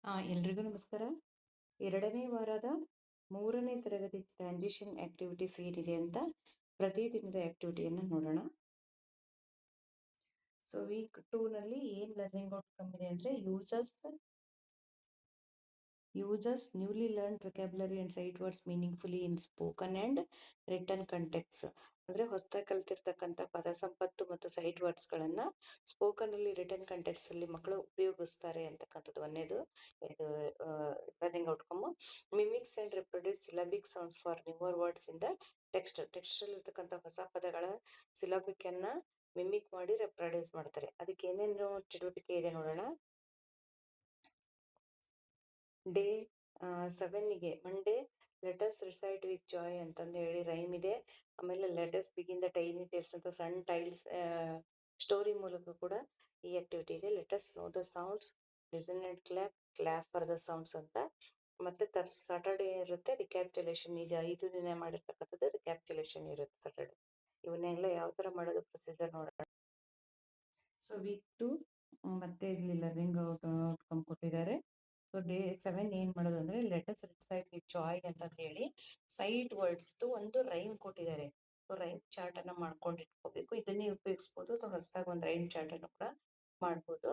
ಎಲ್ರಿಗೂ ನಮಸ್ಕಾರ. 2ನೇ ವಾರದ 3ನೇ ತರಗತಿ ಟ್ರಾನ್ಸಿಷನ್ ಆಕ್ಟಿವಿಟೀಸ್ ಏನಿದೆ ಅಂತ ಪ್ರತಿದಿನದ ಆಕ್ಟಿವಿಟಿಯನ್ನು ನೋಡೋಣ. ಸೊ ವೀಕ್ 2 ನಲ್ಲಿ ಏನ್ ಲರ್ನಿಂಗ್ ಔಟ್ಕಮ್ ಇದೆ ಅಂದ್ರೆ uses newly learned vocabulary and sight words meaningfully in spoken and written contexts. ಅಂದ್ರೆ ಹೊಸದಾಗಿ ಕಲ್ತಿರ್ತಕ್ಕಂಥ ಪದ ಸಂಪತ್ತು ಮತ್ತು ಸೈಟ್ ವರ್ಡ್ಸ್ ಗಳನ್ನ ಸ್ಪೋಕನ್ ಅಲ್ಲಿ ರಿಟರ್ನ್ ಕಂಟೆಕ್ಸ್ಟ್ ಅಲ್ಲಿ ಮಕ್ಕಳು ಉಪಯೋಗಿಸ್ತಾರೆ ಅಂತಕ್ಕಂಥದ್ದು ಒಂದೇದು ಇದು learning outcome. Mimics and reproduce syllabic sounds for newer words in the text ಅಲ್ಲಿ ಇರ್ತಕ್ಕಂಥ ಹೊಸ ಪದಗಳ ಸಿಲಬಿಕ್ ಅನ್ನ ಮಿಮಿಕ್ ಮಾಡಿ ರೆಪ್ರೊಡ್ಯೂಸ್ ಮಾಡ್ತಾರೆ. ಅದಕ್ಕೆ ಏನೇನು ಚಟುವಟಿಕೆ ಇದೆ ನೋಡೋಣ. ಡೇ 7ಗೆ Monday let us recite with joy ಅಂತಂದು ಹೇಳಿ ರೈಮ್ ಇದೆ. ಆಮೇಲೆ let us begin the tiny tales ಅಂತ ಸಣ್ಣ ಟೈಲ್ಸ್ ಸ್ಟೋರಿ ಮೂಲಕ ಕೂಡ ಈ ಆಕ್ಟಿವಿಟಿ ಇದೆ. Let us know the sounds, listen and clap for the sounds ಅಂತ. ಮತ್ತೆ ಸಾಟರ್ಡೆ ಇರುತ್ತೆ ರಿಕ್ಯಾಪ್ಚುಲೇಷನ್. ಈಗ 5 ದಿನ ಮಾಡಿರ್ತಕ್ಕಂಥದ್ದು ರಿಕ್ಯಾಪ್ಚುಲೇಷನ್ ಇರುತ್ತೆ ಸಾಟರ್ಡೆ. ಇವನ್ನೆಲ್ಲ ಯಾವ ತರ ಮಾಡೋದು ಪ್ರೊಸೀಜರ್ ನೋಡೋಣ. ಸೊ ವೀಕ್ 2 ಮತ್ತೆ ಇಲ್ಲಿ ಲರ್ನಿಂಗ್ ಔಟ್ಕಮ್ ಕೊಟ್ಟಿದ್ದಾರೆ. ಸೊ ಡೇ 7 ಏನ್ ಮಾಡೋದು ಅಂದ್ರೆ ಲೆಟಸ್ ರಿಸೈಟ್ ವಿತ್ ಜಾಯ್ ಅಂತ ಹೇಳಿ ಸೈಟ್ ವರ್ಡ್ಸ್ ಒಂದು ರೈಮ್ ಕೊಟ್ಟಿದ್ದಾರೆ. ಸೊ ರೈಮ್ ಚಾರ್ಟ್ ಅನ್ನ ಮಾಡ್ಕೊಂಡು ಇಟ್ಕೋಬೇಕು. ಇದನ್ನೇ ಉಪಯೋಗಿಸಬಹುದು ಅಥವಾ ಹೊಸದಾಗಿ ಒಂದು ರೈಮ್ ಚಾರ್ಟ್ ಅನ್ನು ಕೂಡ ಮಾಡ್ಬೋದು.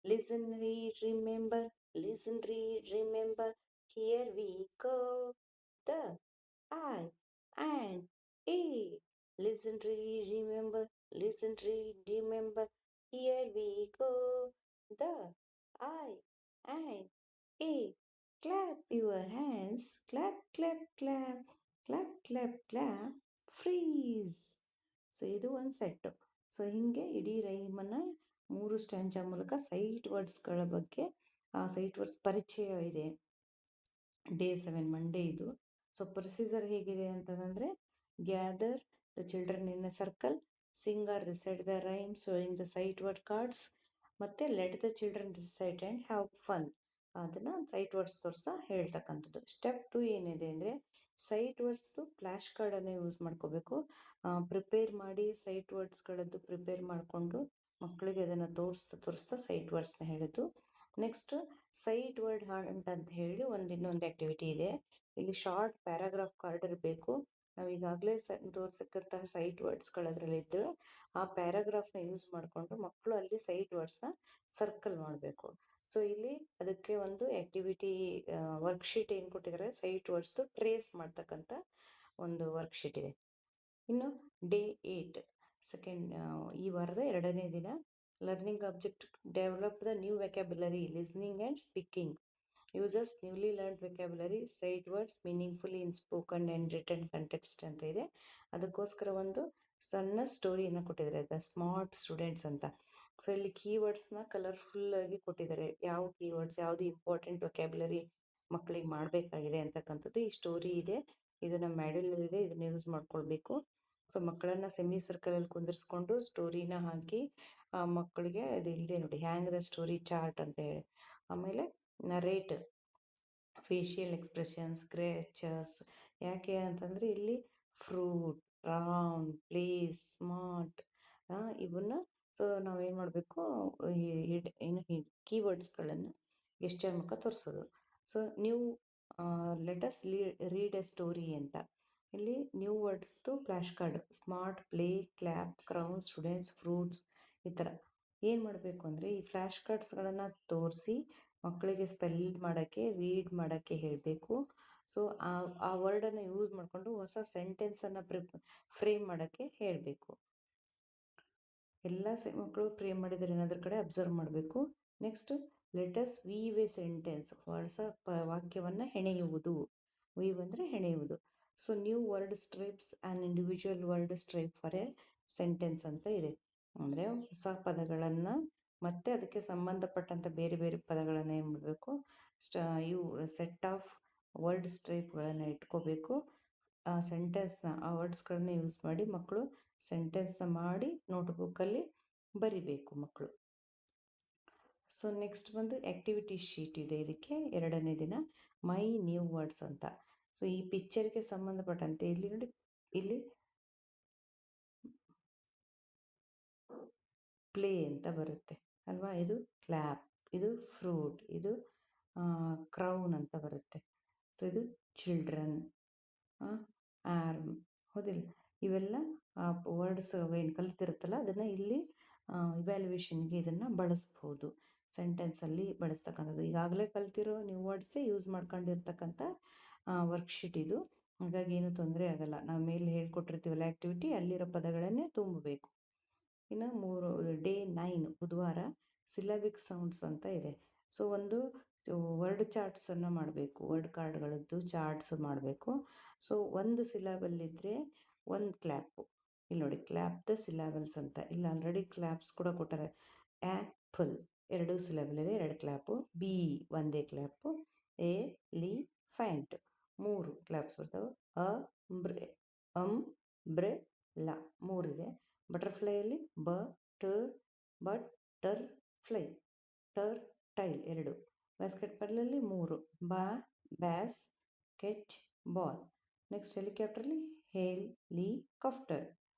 Listen read remember, listen read remember, here we go, the I and E. Listen, read, remember, listen, read, remember, here we go, the I and E. Clap your hands, clap, clap, clap, clap, clap, clap, freeze. So ಇದು ಒಂದು set. So ಹಿಂಗೆ ಇಡೀ ರೈಮನ್ನ 3 ಸ್ಟ್ಯಾಂಜಾ ಮೂಲಕ site ವರ್ಡ್ಸ್ಗಳ ಬಗ್ಗೆ site words ಪರಿಚಯ ಇದೆ. Day 7 Monday ಇದು. So procedure ಹೇಗಿದೆ ಅಂತಂದ್ರೆ gather the children in a circle, sing or recite the rhyme showing the sight word cards, ಮತ್ತೆ let the children recite and have fun. ಅದನ್ನ ಸೈಟ್ ವರ್ಡ್ಸ್ ತೋರ್ಸ ಹೇಳ್ತಕ್ಕಂಥದ್ದು. Step 2 ಏನಿದೆ ಅಂದ್ರೆ ಸೈಟ್ ವರ್ಡ್ಸ್ ಫ್ಲಾಶ್ ಕಾರ್ಡ್ ಅನ್ನು use ಮಾಡ್ಕೋಬೇಕು. Prepare ಮಾಡಿ sight words ಗಳದ್ದು ಪ್ರಿಪೇರ್ ಮಾಡಿಕೊಂಡು ಮಕ್ಕಳಿಗೆ ಅದನ್ನ ತೋರಿಸ್ತಾ ಸೈಟ್ ವರ್ಡ್ಸ್ ನ ಹೇಳಿದ್ದು. ನೆಕ್ಸ್ಟ್ ಸೈಟ್ ವರ್ಡ್ ಹಂಟ್ ಅಂತ ಹೇಳಿ ಇನ್ನೊಂದು ಆಕ್ಟಿವಿಟಿ ಇದೆ. ಇಲ್ಲಿ ಶಾರ್ಟ್ ಪ್ಯಾರಾಗ್ರಾಫ್ ಕಾರ್ಡ್ ಇರಬೇಕು. ನಾವು ಈಗಾಗಲೇ ತೋರ್ಸಕ್ಕಂತಹ ಸೈಟ್ ವರ್ಡ್ಸ್ ಗಳದ್ರಲ್ಲಿ ಇದ್ರೆ ಆ ಪ್ಯಾರಾಗ್ರಾಫ್ ನ ಯೂಸ್ ಮಾಡ್ಕೊಂಡು ಮಕ್ಕಳು ಅಲ್ಲಿ ಸೈಟ್ ವರ್ಡ್ಸ್ ನ ಸರ್ಕಲ್ ಮಾಡಬೇಕು. ಸೊ ಇಲ್ಲಿ ಅದಕ್ಕೆ ಒಂದು ಆಕ್ಟಿವಿಟಿ ವರ್ಕ್ಶೀಟ್ ಏನ್ ಕೊಟ್ಟಿದ್ದಾರೆ, ಸೈಟ್ ವರ್ಡ್ಸ್ ಟ್ರೇಸ್ ಮಾಡ್ತಕ್ಕಂಥ ಒಂದು ವರ್ಕ್ಶೀಟ್ ಇದೆ. ಇನ್ನು ಡೇ 8 ಸೆಕೆಂಡ್ ಈ ವಾರದ 2ನೇ ದಿನ learning object develop the new vocabulary, listening and speaking, uses newly learn vocabulary, sight words meaningfully in spoken and written context ಅಂತ ಇದೆ. ಅದಕ್ಕೋಸ್ಕರ ಒಂದು ಸಣ್ಣ ಸ್ಟೋರಿಯನ್ನು ಕೊಟ್ಟಿದ್ದಾರೆ, ದ ಸ್ಮಾರ್ಟ್ ಸ್ಟೂಡೆಂಟ್ಸ್ ಅಂತ. ಸೊ ಇಲ್ಲಿ ಕೀವರ್ಡ್ಸ್ ನ ಕಲರ್ಫುಲ್ ಆಗಿ ಕೊಟ್ಟಿದ್ದಾರೆ. ಯಾವ ಕೀವರ್ಡ್ಸ್, ಯಾವ್ದು ಇಂಪಾರ್ಟೆಂಟ್ ವೊಕ್ಯಾಬ್ಯುಲರಿ ಮಕ್ಕಳಿಗೆ ಮಾಡ್ಬೇಕಾಗಿದೆ ಅಂತಕ್ಕಂಥದ್ದು ಈ ಸ್ಟೋರಿ ಇದೆ. ಇದು ನಮ್ಮ ಮ್ಯಾಡ್ಯೂಲ್ ಇದೆ, ಇದನ್ನ ಯೂಸ್ ಮಾಡ್ಕೊಳ್ಬೇಕು. ಸೊ ಮಕ್ಕಳನ್ನ ಸೆಮಿ ಸರ್ಕಲ್ ಅಲ್ಲಿ ಕುಂದಿರ್ಸ್ಕೊಂಡು ಸ್ಟೋರಿನ ಹಾಕಿ ಮಕ್ಕಳಿಗೆ ಅದು ಇದೆ ನೋಡಿ, ಹ್ಯಾಂಗ್ ದ ಸ್ಟೋರಿ ಚಾರ್ಟ್ ಅಂತ ಹೇಳಿ. ಆಮೇಲೆ ನರೇಟ್, ಫೇಶಿಯಲ್ ಎಕ್ಸ್ಪ್ರೆಷನ್ಸ್, ಸ್ಕ್ರೇಚಸ್. ಯಾಕೆ ಅಂತಂದ್ರೆ ಇಲ್ಲಿ ಫ್ರೂಟ್, ರೌಂಡ್, ಪ್ಲೇಸ್, ಸ್ಮಾರ್ಟ್ ಇವನ್ನ ಸೊ ನಾವೇನ್ ಮಾಡ್ಬೇಕು, ಏನು ಕೀವರ್ಡ್ಸ್ಗಳನ್ನ ಗೆಸ್ಚರ್ ಮುಖ ತೋರಿಸೋದು. So new let us read a story ಅಂತ ಇಲ್ಲಿ new words flash card, smart, play, clap, crown, students, fruits. ಈ ಥರ ಏನು ಮಾಡಬೇಕು ಅಂದರೆ ಈ ಫ್ಲಾಶ್ ಕಾರ್ಡ್ಸ್ಗಳನ್ನು ತೋರಿಸಿ ಮಕ್ಕಳಿಗೆ ಸ್ಪೆಲ್ ಮಾಡೋಕ್ಕೆ, ರೀಡ್ ಮಾಡೋಕ್ಕೆ ಹೇಳಬೇಕು. ಸೊ ಆ ವರ್ಡನ್ನು ಯೂಸ್ ಮಾಡಿಕೊಂಡು ಹೊಸ ಸೆಂಟೆನ್ಸನ್ನು ಫ್ರೇಮ್ ಮಾಡೋಕ್ಕೆ ಹೇಳಬೇಕು. ಎಲ್ಲ ಮಕ್ಕಳು ಫ್ರೇಮ್ ಮಾಡಿದರೆ ಏನಾದ್ರ ಕಡೆ ಅಬ್ಸರ್ವ್ ಮಾಡಬೇಕು. Next let us weave a sentence, ಹೊಸ ವಾಕ್ಯವನ್ನು ಹೆಣೆಯುವುದು. ವೀವ್ ಅಂದರೆ ಹೆಣೆಯುವುದು. So new word stripes and individual word stripe for a sentence ಅಂತ ಇದೆ. ಅಂದರೆ ಹೊಸ ಪದಗಳನ್ನು ಮತ್ತೆ ಅದಕ್ಕೆ ಸಂಬಂಧಪಟ್ಟಂಥ ಬೇರೆ ಬೇರೆ ಪದಗಳನ್ನು ಏನು ಮಾಡಬೇಕು, ಸೆಟ್ ಆಫ್ ವರ್ಡ್ ಸ್ಟ್ರೈಪ್ಗಳನ್ನು ಇಟ್ಕೋಬೇಕು. ಆ ಸೆಂಟೆನ್ಸ್ನ ಆ ವರ್ಡ್ಸ್ಗಳನ್ನ ಯೂಸ್ ಮಾಡಿ ಮಕ್ಕಳು ಸೆಂಟೆನ್ಸ್ನ ಮಾಡಿ ನೋಟ್ಬುಕ್ಕಲ್ಲಿ ಬರಿಬೇಕು ಮಕ್ಕಳು. ಸೊ ನೆಕ್ಸ್ಟ್ ಬಂದು ಆಕ್ಟಿವಿಟಿ ಶೀಟ್ ಇದೆ. ಇದಕ್ಕೆ 2ನೇ ದಿನ ಮೈ ನ್ಯೂ ವರ್ಡ್ಸ್ ಅಂತ. ಸೊ ಈ ಪಿಕ್ಚರ್ಗೆ ಸಂಬಂಧಪಟ್ಟಂತೆ ಇಲ್ಲಿ ನೋಡಿ, ಇಲ್ಲಿ ಪ್ಲೇ ಅಂತ ಬರುತ್ತೆ ಅಲ್ವಾ, ಇದು ಕ್ಲಾಪ್, ಇದು ಫ್ರೂಟ್, ಇದು ಕ್ರೌನ್ ಅಂತ ಬರುತ್ತೆ. ಸೊ ಇದು ಚಿಲ್ಡ್ರನ್, ಆರ್ಮ್, ಹೌದಿಲ್ಲ? ಇವೆಲ್ಲ ವರ್ಡ್ಸ್ ಏನು ಕಲಿತಿರುತ್ತಲ್ಲ ಅದನ್ನು ಇಲ್ಲಿ ಇವ್ಯಾಲ್ಯೂಯೇಷನ್ಗೆ ಇದನ್ನು ಬಳಸ್ಬೋದು. ಸೆಂಟೆನ್ಸಲ್ಲಿ ಬಳಸ್ತಕ್ಕಂಥದ್ದು ಈಗಾಗಲೇ ಕಲ್ತಿರೋ ನೀವು ವರ್ಡ್ಸೇ ಯೂಸ್ ಮಾಡ್ಕೊಂಡಿರ್ತಕ್ಕಂಥ ವರ್ಕ್ಶೀಟ್ ಇದು. ಹಾಗಾಗಿ ಏನು ತೊಂದರೆ ಆಗಲ್ಲ. ನಾವು ಮೇಲೆ ಹೇಳ್ಕೊಟ್ಟಿರ್ತೀವಲ್ಲ ಆ್ಯಕ್ಟಿವಿಟಿ, ಅಲ್ಲಿರೋ ಪದಗಳನ್ನೇ ತುಂಬಬೇಕು. ಇನ್ನು ಡೇ 9 ಬುಧವಾರ ಸಿಲಬಿಕ್ ಸೌಂಡ್ಸ್ ಅಂತ ಇದೆ. ಸೊ ಒಂದು ವರ್ಡ್ ಚಾರ್ಟ್ಸನ್ನು ಮಾಡಬೇಕು, ವರ್ಡ್ ಕಾರ್ಡ್ಗಳದ್ದು ಚಾರ್ಟ್ಸ್ ಮಾಡಬೇಕು. ಸೊ ಒಂದು ಸಿಲಬಲ್ಲಿದ್ದರೆ ಒಂದು ಕ್ಲ್ಯಾಪು. ಇಲ್ಲಿ ನೋಡಿ, ಕ್ಲ್ಯಾಪ್ ದ ಸಿಲಾಬಲ್ಸ್ ಅಂತ. ಇಲ್ಲಿ ಆಲ್ರೆಡಿ ಕ್ಲ್ಯಾಪ್ಸ್ ಕೂಡ ಕೊಟ್ಟಾರೆ. ಆ್ಯಪಲ್ 2 ಸಿಲಬಲ್ ಇದೆ, 2 ಕ್ಲ್ಯಾಪು. ಬಿ ಒಂದೇ clap. Elephant 3 claps ಬರ್ತವೆ. ಬ್ರೆ ಲ 3 ಇದೆ. ಬಟರ್ಫ್ಲೈಯಲ್ಲಿ ಬಟರ್ ಫ್ಲೈ, ಟೈಲ್ 2. ಬ್ಯಾಸ್ಕೆಟ್ ಬಾಲಲ್ಲಿ 3. Basketball. ನೆಕ್ಸ್ಟ್ ಹೆಲಿಕಾಪ್ಟರ್ಲಿ ಹೆಲಿಕಾಪ್ಟರ್.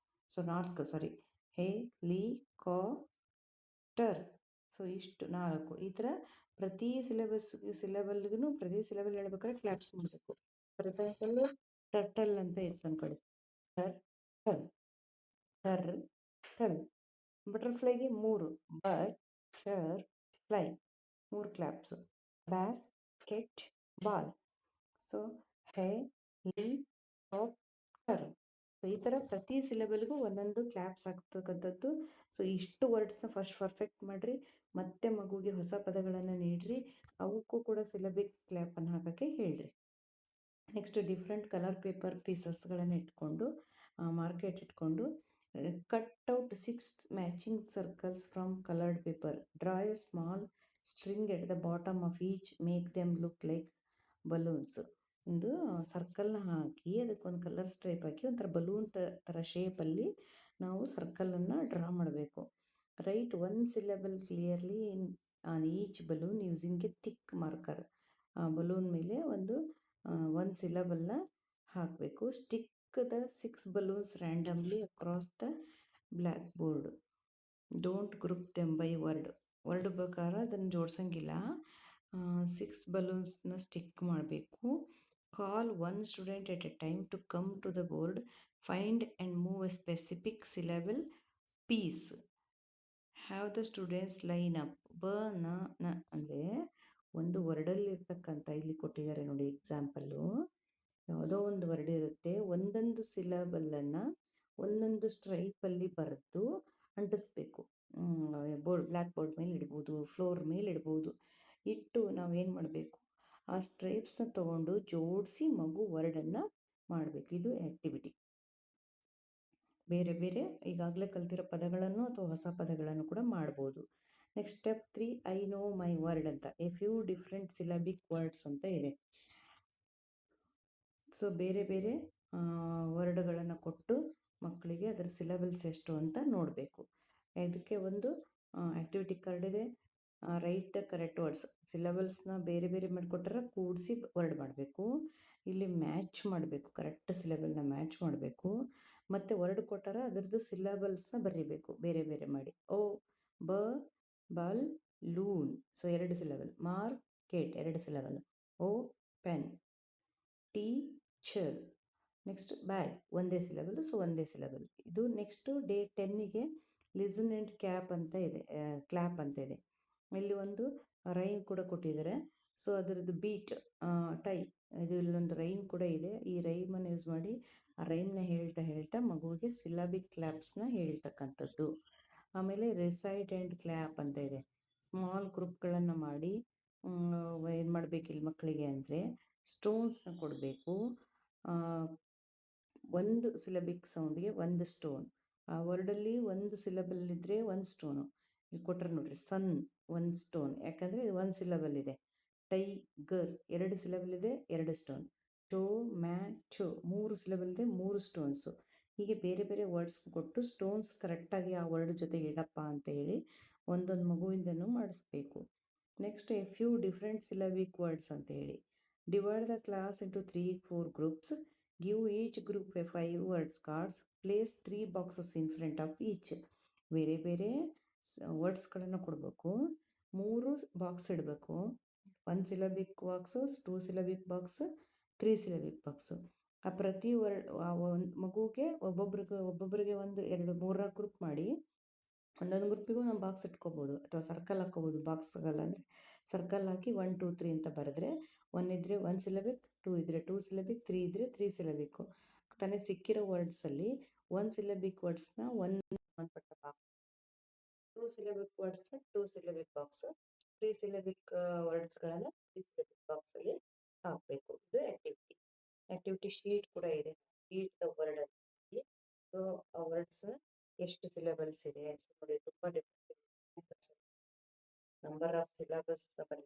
So 4 helicopter. ಸೊ ಇಷ್ಟು 4. ಈ ಥರ ಪ್ರತಿ ಸಿಲಬಲ್ಗೂ ಪ್ರತಿ ಸಿಲಬಲ್ ಹೇಳ್ಬೇಕಾದ್ರೆ ಕ್ಲಾಪ್ಸ್ ಮಾಡಬೇಕು. ಫಾರ್ ಎಕ್ಸಾಂಪಲ್ ಟರ್ಟಲ್ ಅಂತ ಇತ್ತು ಅಂದ್ಕೊಳ್ಳಿ. ಟರ್ಟಲ್. ಬಟರ್ಫ್ಲೈಗೆ 3 butterfly 3 claps. Basketball. So helicopter. So ಈ ಥರ ಪ್ರತಿ ಸಿಲಬಲ್ಗೂ ಒಂದೊಂದು ಕ್ಲಾಪ್ಸ್ ಆಗ್ತಕ್ಕಂಥದ್ದು. ಸೊ ಇಷ್ಟು ವರ್ಡ್ಸ್ನ ಫಸ್ಟ್ ಪರ್ಫೆಕ್ಟ್ ಮಾಡಿರಿ, ಮತ್ತೆ ಮಗುಗೆ ಹೊಸ ಪದಗಳನ್ನು ನೀಡ್ರಿ, ಅವಕ್ಕೂ ಕೂಡ ಸಿಲಬಿಕ್ ಕ್ಲ್ಯಾಪನ್ನು ಹಾಕೋಕ್ಕೆ ಹೇಳ್ರಿ. ನೆಕ್ಸ್ಟ್ ಡಿಫ್ರೆಂಟ್ ಕಲರ್ ಪೇಪರ್ ಪೀಸಸ್ಗಳನ್ನು ಇಟ್ಕೊಂಡು ಮಾರ್ಕೆಟ್ ಇಟ್ಕೊಂಡು cutout 6 matching circles from coloured paper. Draw A small string at the bottom of each, make them look like balloons. ಒಂದು ಸರ್ಕಲ್ನ ಹಾಕಿ ಅದಕ್ಕೊಂದು ಕಲರ್ ಸ್ಟ್ರೈಪ್ ಹಾಕಿ ಒಂಥರ ಬಲೂನ್ ಥರ ಶೇಪಲ್ಲಿ ನಾವು ಸರ್ಕಲನ್ನು ಡ್ರಾ ಮಾಡಬೇಕು. Write 1 syllable clearly on each balloon using a thick marker. Balloon ಮೇಲೆ ಒಂದು ಸಿಲಬಲ್ನ ಹಾಕಬೇಕು. Stick the 6 balloons randomly across the blackboard. Don't group them by word ಪ್ರಕಾರ ಅದನ್ನು ಜೋಡ್ಸಂಗಿಲ್ಲ. 6 ಬಲೂನ್ಸ್ನ ಸ್ಟಿಕ್ ಮಾಡಬೇಕು. Call 1 student at a time to come to the board. Find and move a specific syllable piece. Have the students line up. ನ ಅಂದರೆ ಒಂದು ವರ್ಡಲ್ಲಿ ಇರ್ತಕ್ಕಂಥ, ಇಲ್ಲಿ ಕೊಟ್ಟಿದ್ದಾರೆ ನೋಡಿ ಎಕ್ಸಾಂಪಲ್ಲು, ಯಾವುದೋ ಒಂದು ವರ್ಡ್ ಇರುತ್ತೆ, ಒಂದೊಂದು ಸಿಲಬಲ್ಲನ್ನು ಒಂದೊಂದು ಸ್ಟ್ರೈಪಲ್ಲಿ ಬರೆದು ಅಂಟಿಸ್ಬೇಕು. ಬ್ಲ್ಯಾಕ್ ಬೋರ್ಡ್ ಮೇಲೆ ಇಡ್ಬೋದು, ಫ್ಲೋರ್ ಮೇಲೆ ಇಡ್ಬೋದು. ಇಟ್ಟು ನಾವೇನು ಮಾಡಬೇಕು, ಆ ಸ್ಟ್ರೈಪ್ಸ್ನ ತೊಗೊಂಡು ಜೋಡಿಸಿ ಮಗು ವರ್ಡನ್ನು ಮಾಡಬೇಕು. ಇದು ಆ್ಯಕ್ಟಿವಿಟಿ. ಬೇರೆ ಬೇರೆ ಈಗಾಗಲೇ ಕಲ್ತಿರೋ ಪದಗಳನ್ನು ಅಥವಾ ಹೊಸ ಪದಗಳನ್ನು ಕೂಡ ಮಾಡ್ಬೋದು. Next step 3 I know my word ಅಂತ. A few different syllabic words ಅಂತ ಇದೆ. ಸೊ ಬೇರೆ ಬೇರೆ ವರ್ಡ್ಗಳನ್ನು ಕೊಟ್ಟು ಮಕ್ಕಳಿಗೆ ಅದರ ಸಿಲಬಲ್ಸ್ ಎಷ್ಟು ಅಂತ ನೋಡಬೇಕು. ಇದಕ್ಕೆ ಒಂದು ಆ್ಯಕ್ಟಿವಿಟಿ ಕಾರ್ಡ್ ಇದೆ. Write the correct words. ಸಿಲಬಲ್ಸ್ನ ಬೇರೆ ಬೇರೆ ಮಾಡಿಕೊಟ್ರೆ ಕೂಡಿಸಿ ವರ್ಡ್ ಮಾಡಬೇಕು. ಇಲ್ಲಿ ಮ್ಯಾಚ್ ಮಾಡಬೇಕು, ಕರೆಕ್ಟ್ ಸಿಲಬಲ್ನ ಮ್ಯಾಚ್ ಮಾಡಬೇಕು. ಮತ್ತು ವರ್ಡ್ ಕೊಟ್ಟಾರ ಅದರದ್ದು ಸಿಲಬಲ್ಸ್ನ ಬರೀಬೇಕು ಬೇರೆ ಬೇರೆ ಮಾಡಿ. Balloon. So 2 syllable. Market 2 syllable. Pen. Teacher. Next bag ಒಂದೇ ಸಿಲಬಲ್. ಸೊ ಒಂದೇ ಸಿಲಬಲ್ ಇದು. ನೆಕ್ಸ್ಟು ಡೇ 10ಗೆ ಲಿಸನ್ ಆ್ಯಂಡ್ ಕ್ಲಾಪ್ ಅಂತ ಇದೆ. ಇಲ್ಲಿ ಒಂದು ರೈಮ್ ಕೂಡ ಕೊಟ್ಟಿದ್ದಾರೆ. ಸೊ ಅದರದ್ದು ಬೀಟ್, ಟೈ, ಇದು ಇಲ್ಲೊಂದು ರೈಮ್ ಕೂಡ ಇದೆ. ಈ ರೈಮನ್ನು ಯೂಸ್ ಮಾಡಿ ಆ ರೈಮ್ನ ಹೇಳ್ತಾ ಮಗುವಿಗೆ ಸಿಲಬಿಕ್ ಕ್ಲಾಪ್ಸ್ನ ಹೇಳ್ತಕ್ಕಂಥದ್ದು. ಆಮೇಲೆ ರಿಸೈಟ್ ಆ್ಯಂಡ್ ಕ್ಲ್ಯಾಪ್ ಅಂತ ಇದೆ. ಸ್ಮಾಲ್ ಗ್ರೂಪ್ಗಳನ್ನು ಮಾಡಿ ಏನು ಮಾಡಬೇಕು ಇಲ್ಲಿ ಮಕ್ಕಳಿಗೆ ಅಂದರೆ ಸ್ಟೋನ್ಸ್ನ ಕೊಡಬೇಕು. ಒಂದು ಸಿಲಬಿಕ್ ಸೌಂಡ್ಗೆ ಒಂದು ಸ್ಟೋನ್. ಆ ವರ್ಡಲ್ಲಿ ಒಂದು ಸಿಲಬಲ್ ಇದ್ದರೆ ಒಂದು ಸ್ಟೋನು. ಇಲ್ಲಿ ಕೊಟ್ಟರೆ ನೋಡ್ರಿ, ಸನ್ 1 ಸ್ಟೋನ್, ಯಾಕಂದರೆ ಇದು 1 ಸಿಲಬಲ್ ಇದೆ. ಟೈಗರ್ 2 ಸಿಲಬಲ್ ಇದೆ, 2 ಸ್ಟೋನ್. ಟೊಮ್ಯಾಟೊ 3 ಸಿಲಬಲ್ ಇದೆ, 3 ಸ್ಟೋನ್ಸು. ಹೀಗೆ ಬೇರೆ ಬೇರೆ ವರ್ಡ್ಸ್ ಕೊಟ್ಟು ಸ್ಟೋನ್ಸ್ ಕರೆಕ್ಟಾಗಿ ಆ ವರ್ಡ್ ಜೊತೆಗೆ ಇಡಪ್ಪ ಅಂತ ಹೇಳಿ ಒಂದೊಂದು ಮಗುವಿಂದನೂ ಮಾಡಿಸ್ಬೇಕು. Next a few different syllabic words ಅಂತ ಹೇಳಿ. Divide the class into 3-4 groups. Give each group a 5 words cards. Place 3 boxes in front of each. ಬೇರೆ ಬೇರೆ ವರ್ಡ್ಸ್ಗಳನ್ನು ಕೊಡಬೇಕು, 3 ಬಾಕ್ಸ್ ಇಡಬೇಕು. 1 syllabic box, 2 syllabic box, 3 syllabic box. ಆ ಪ್ರತಿ ಒಂದು ಮಗುಗೆ ಒಬ್ಬೊಬ್ಬರಿಗೆ ಒಂದು 2, 3 ಗ್ರೂಪ್ ಮಾಡಿ ಒಂದೊಂದು ಗ್ರೂಪಿಗೂ ನಾವು ಬಾಕ್ಸ್ ಇಟ್ಕೋಬೋದು ಅಥವಾ ಸರ್ಕಲ್ ಹಾಕ್ಕೋಬೋದು. ಬಾಕ್ಸ್ಗಳಂದರೆ ಸರ್ಕಲ್ ಹಾಕಿ 1, 2, 3 ಅಂತ ಬರೆದ್ರೆ 1 ಇದ್ದರೆ 1 ಸಿಲಬಿಕ್, 2 ಇದ್ದರೆ 2 ಸಿಲಬಿಕ್, 3 ಇದ್ದರೆ 3 ಸಿಲಬಿಕ್ಕು. ತನಗೆ ಸಿಕ್ಕಿರೋ ವರ್ಡ್ಸಲ್ಲಿ 1 ಸಿಲಬಿಕ್ ವರ್ಡ್ಸ್ನ ಸಂಬಂಧಪಟ್ಟ box, 2 syllabic ವರ್ಡ್ಸ್ನ 2 syllabic box, 3 syllabic ವರ್ಡ್ಸ್ಗಳನ್ನು 3 syllabic ಬಾಕ್ಸಲ್ಲಿ ಹಾಕಬೇಕು. ಇದು ಆ್ಯಕ್ಟಿವಿಟಿ ಶೀಟ್ ಕೂಡ ಇದೆ. ಶೀಟ್ ದ ವರ್ಡ್ ಅಲ್ಲಿ ಸೊ ಆ ವರ್ಡ್ಸ್ ಎಷ್ಟು ಸಿಲೆಬಲ್ಸ್ ಇದೆ ನೋಡಿ, ತುಂಬ ಡಿಫ್ರೆಂಟ್ ನಂಬರ್ ಆಫ್ ಸಿಲೆಬಸ್ ಬರೀ.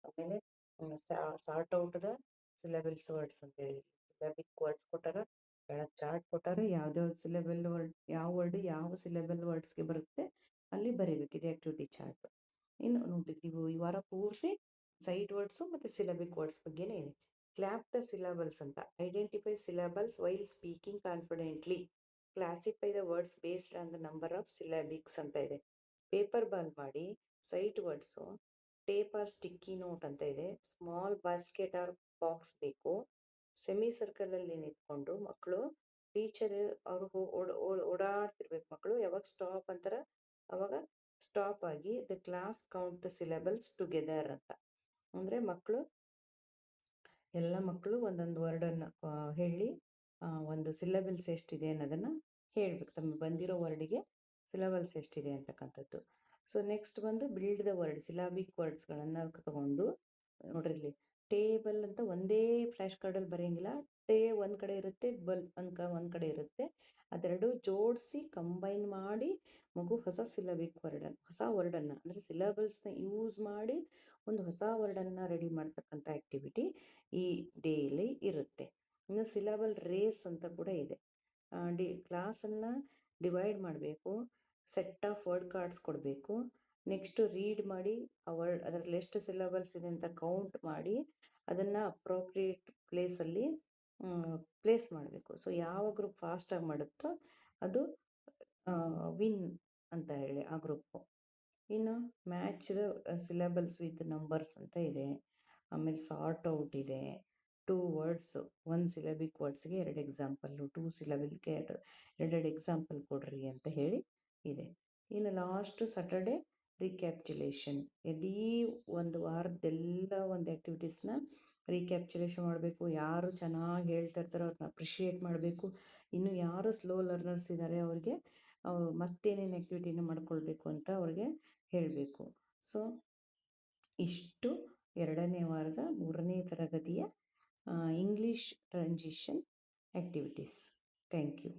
ಆಮೇಲೆ sort out the syllables words ಅಂತ ಹೇಳಿ ಸಿಲೆಬಿಕ್ ವರ್ಡ್ಸ್ ಕೊಟ್ಟಾರ, ಚಾರ್ಟ್ ಕೊಟ್ಟಾರ, ಯಾವ್ದಾವ್ದು ಸಿಲೆಬಲ್ ವರ್ಡ್ ಯಾವ ವರ್ಡ್ ಯಾವ ಸಿಲೆಬಲ್ ವರ್ಡ್ಸ್ಗೆ ಬರುತ್ತೆ ಅಲ್ಲಿ ಬರೀಬೇಕು. ಇದು ಆಕ್ಟಿವಿಟಿ ಚಾರ್ಟ್. ಇನ್ನು ನೋಡಿದ್ದೀವಿ ಈ ವಾರ ಪೂರ್ತಿ ಸೈಡ್ ವರ್ಡ್ಸು ಮತ್ತು ಸಿಲೆಬಿಕ್ ವರ್ಡ್ಸ್ ಬಗ್ಗೆನೇ ಇದೆ. ಕ್ಲಾಪ್ ದ ಸಿಲಬಲ್ಸ್ ಅಂತ, identify syllables while speaking confidently, classify the words based on the number of syllabics ಅಂತ ಇದೆ. ಪೇಪರ್ ಬಾಲ್ ಮಾಡಿ sight words, tape or sticky note ಅಂತ ಇದೆ, ಸ್ಮಾಲ್ ಬಾಸ್ಕೆಟ್ ಆರ್ ಬಾಕ್ಸ್ ಬೇಕು. ಸೆಮಿ ಸರ್ಕಲಲ್ಲಿ ನಿಂತ್ಕೊಂಡು ಮಕ್ಕಳು ಟೀಚರ್ ಅವರು ಓಡಾಡ್ತಿರ್ಬೇಕು. ಮಕ್ಕಳು ಯಾವಾಗ ಸ್ಟಾಪ್ ಅಂತಾರ ಅವಾಗ ಸ್ಟಾಪ್ ಆಗಿ the class count the syllables together ಅಂತ. ಅಂದರೆ ಎಲ್ಲ ಮಕ್ಕಳು ಒಂದೊಂದು ವರ್ಡನ್ನು ಹೇಳಿ ಒಂದು ಸಿಲೆಬಲ್ಸ್ ಎಷ್ಟಿದೆ ಅನ್ನೋದನ್ನು ಹೇಳಬೇಕು. ತಮಗೆ ಬಂದಿರೋ ವರ್ಡಿಗೆ ಸಿಲೆಬಲ್ಸ್ ಎಷ್ಟಿದೆ ಅಂತಕ್ಕಂಥದ್ದು. ಸೊ ನೆಕ್ಸ್ಟ್ ಬಂದು ಬಿಲ್ಡ್ ದ ವರ್ಡ್, ಸಿಲಾಬಿಕ್ ವರ್ಡ್ಸ್ಗಳನ್ನು ತಗೊಂಡು ನೋಡ್ರಿ ಇಲ್ಲಿ ಟೇಬಲ್ ಅಂತ ಒಂದೇ ಫ್ಲ್ಯಾಶ್ ಕಾರ್ಡಲ್ಲಿ ಬರೆಯಂಗಿಲ್ಲ. ಟೇ ಒಂದು ಕಡೆ ಇರುತ್ತೆ, ಬಲ್ ಒಂದು ಕಡೆ ಇರುತ್ತೆ. ಅದೆರಡು ಜೋಡಿಸಿ ಕಂಬೈನ್ ಮಾಡಿ ಮಗು ಹೊಸ ಸಿಲಬಿಕ್ ಹೊಸ ವರ್ಡನ್ನು ಅಂದರೆ ಸಿಲಬಲ್ಸ್ನ ಯೂಸ್ ಮಾಡಿ ಒಂದು ಹೊಸ ವರ್ಡನ್ನು ರೆಡಿ ಮಾಡ್ತಕ್ಕಂಥ ಆ್ಯಕ್ಟಿವಿಟಿ ಈ ಡೇಲಿ ಇರುತ್ತೆ. ಇನ್ನು ಸಿಲಬಲ್ ರೇಸ್ ಅಂತ ಕೂಡ ಇದೆ. ಕ್ಲಾಸನ್ನು ಡಿವೈಡ್ ಮಾಡಬೇಕು, ಸೆಟ್ ಆಫ್ ವರ್ಡ್ ಕಾರ್ಡ್ಸ್ ಕೊಡಬೇಕು. ನೆಕ್ಸ್ಟು ರೀಡ್ ಮಾಡಿ ಆ ವರ್ಡ್ ಅದರಲ್ಲಿ ಎಷ್ಟು ಸಿಲಬಲ್ಸ್ ಇದೆ ಅಂತ ಕೌಂಟ್ ಮಾಡಿ ಅದನ್ನು ಅಪ್ರೋಪ್ರಿಯೇಟ್ ಪ್ಲೇಸಲ್ಲಿ ಪ್ಲೇಸ್ ಮಾಡಬೇಕು. ಸೊ ಯಾವ ಗ್ರೂಪ್ ಫಾಸ್ಟಾಗಿ ಮಾಡುತ್ತೋ ಅದು ವಿನ್ ಅಂತ ಹೇಳಿ ಆ ಗ್ರೂಪು. ಇನ್ನು match the syllables with numbers ಅಂತ ಇದೆ. ಆಮೇಲೆ ಸಾರ್ಟ್ ಔಟ್ ಇದೆ. 2 ವರ್ಡ್ಸು, 1 ಸಿಲಬಿಕ್ ವರ್ಡ್ಸ್ಗೆ 2 ಎಕ್ಸಾಂಪಲ್ಲು, 2 ಸಿಲಬಿಲ್ಗೆ 2 ಎಕ್ಸಾಂಪಲ್ ಕೊಡ್ರಿ ಅಂತ ಹೇಳಿ ಇದೆ. ಇನ್ನು ಲಾಸ್ಟು ಸ್ಯಾಟರ್ಡೆ ರೀಕ್ಯಾಪ್ಚುಲೇಷನ್. ಇಡೀ ಒಂದು ವಾರದ್ದೆಲ್ಲ ಒಂದು ಆ್ಯಕ್ಟಿವಿಟೀಸ್ನ ರೀಕ್ಯಾಪ್ಚುಲೇಷನ್ ಮಾಡಬೇಕು. ಯಾರು ಚೆನ್ನಾಗಿ ಹೇಳ್ತಾ ಇರ್ತಾರೋ ಅವ್ರನ್ನ ಅಪ್ರಿಷಿಯೇಟ್ ಮಾಡಬೇಕು. ಇನ್ನು ಯಾರು ಸ್ಲೋ ಲರ್ನರ್ಸ್ ಇದ್ದಾರೆ ಅವ್ರಿಗೆ ಮತ್ತೇನೇನು ಆ್ಯಕ್ಟಿವಿಟಿನ ಮಾಡ್ಕೊಳ್ಬೇಕು ಅಂತ ಅವ್ರಿಗೆ ಹೇಳಬೇಕು. ಸೊ ಇಷ್ಟು 2ನೇ ವಾರದ 3ನೇ ತರಗತಿಯ English transition activities. Thank you.